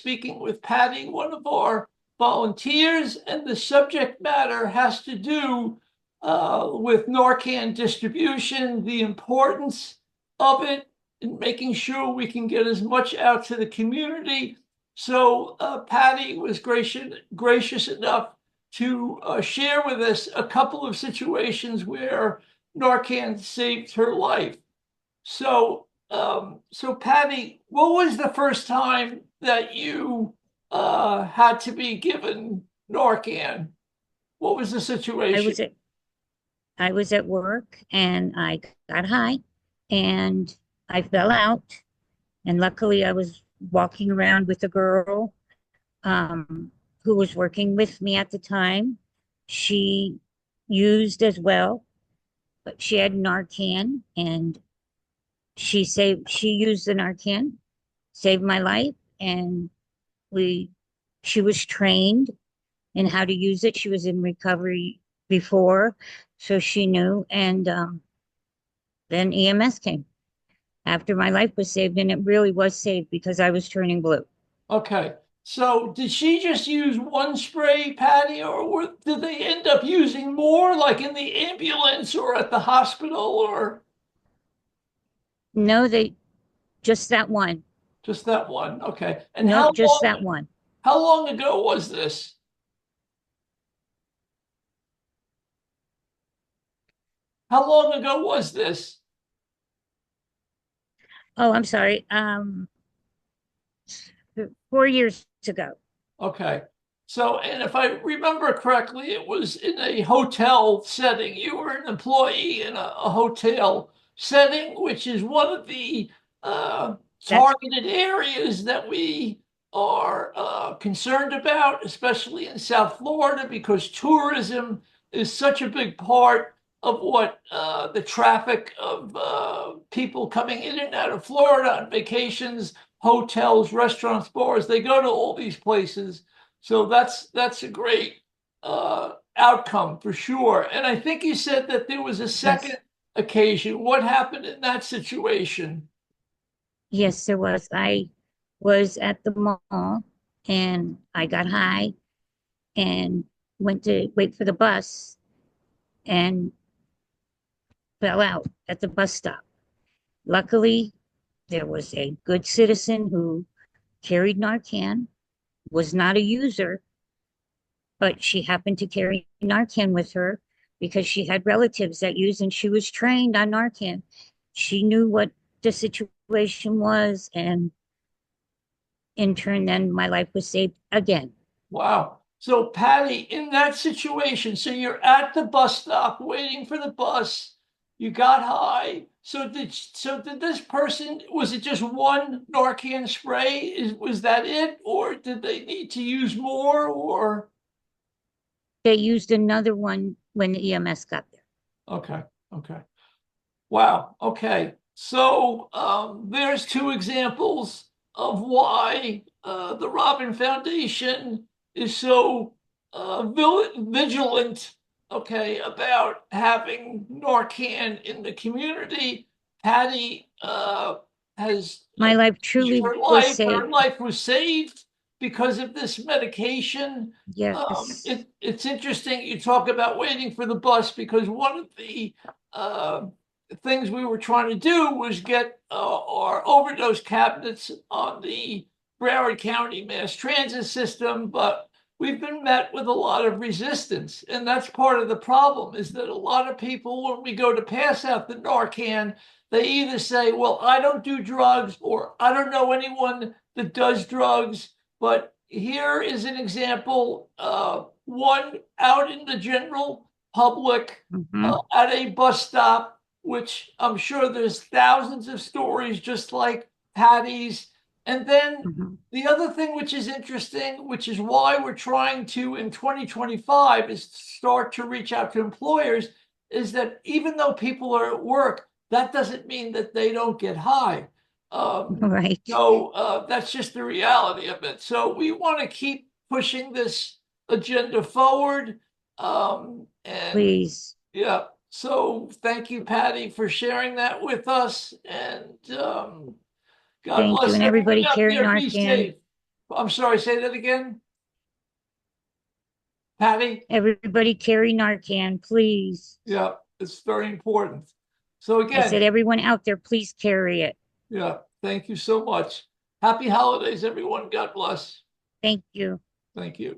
speaking with Patty, one of our volunteers, and the subject matter has to do with Narcan distribution, the importance of it, and making sure we can get as much out to the community. So Patty was gracious enough to share with us a couple of situations where Narcan saved her life. So Patty, what was the first time that you had to be given Narcan? What was the I situation? was at I was at work and I got high and I fell out. And luckily I was walking around with a girl um, who was working with me at the time. She used as well, but she had Narcan and she used the Narcan, saved my life, and we she was trained in how to use it. She was in recovery before, so she knew. And then EMS came after my life was saved, and it really was saved because I was turning blue. Okay. So did she just use one spray, Patty, or did they end up using more, like in the ambulance or at the hospital, or No, they just that one. just that one? Okay. And Nope, just that one. how long ago was this? How long ago was this? Oh, I'm sorry. 4 years ago. Okay. So, and if I remember correctly, it was in a hotel setting. You were an employee in a hotel setting, which is one of the That's targeted areas that we are concerned about, especially in South Florida, because tourism is such a big part of what the traffic of people coming in and out of Florida on vacations, hotels, restaurants, bars, they go to all these places. So that's a great outcome for sure. And I think you said that there was a second yes. occasion. What happened in that situation? Yes, there was. I was at the mall and I got high and went to wait for the bus and fell out at the bus stop. Luckily, there was a good citizen who carried Narcan, was not a user, but she happened to carry Narcan with her because she had relatives that used and she was trained on Narcan. She knew what the situation was, and in turn, then my life was saved again. Wow. So Patty, in that situation, so you're at the bus stop waiting for the bus, you got high. So did this person, was it just one Narcan spray? Was that it? Or did they need to use more or They used another one when the EMS got there. okay, okay. Wow. Okay. So there's two examples of why the Robin Foundation is so vigilant, okay, about having Narcan in the community. Patty has My life truly was her saved. life was saved because of this medication. Yes. It's interesting you talk about waiting for the bus because one of the uh, things we were trying to do was get our overdose cabinets on the Broward County mass transit system, but we've been met with a lot of resistance. And that's part of the problem is that a lot of people, when we go to pass out the Narcan, they either say, well, I don't do drugs, or I don't know anyone that does drugs. But here is an example, one out in the general public Hmm. at a bus stop, which I'm sure there's thousands of stories just like Patty's. And then Hmm. the other thing which is interesting, which is why we're trying to in 2025 is start to reach out to employers, is that even though people are at work, that doesn't mean that they don't get high. Um, Right. that's just the reality of it. So we want to keep pushing this agenda forward. And Please. yeah, so thank you, Patty, for sharing that with us. And God Thank you. bless And everybody everybody out carry there. Be Narcan. safe. I'm sorry, say that again. Patty? Everybody carry Narcan, please. Yeah, it's very important. So I said, again, everyone out there, please carry it. yeah, thank you so much. Happy holidays, everyone. God bless. Thank you. Thank you.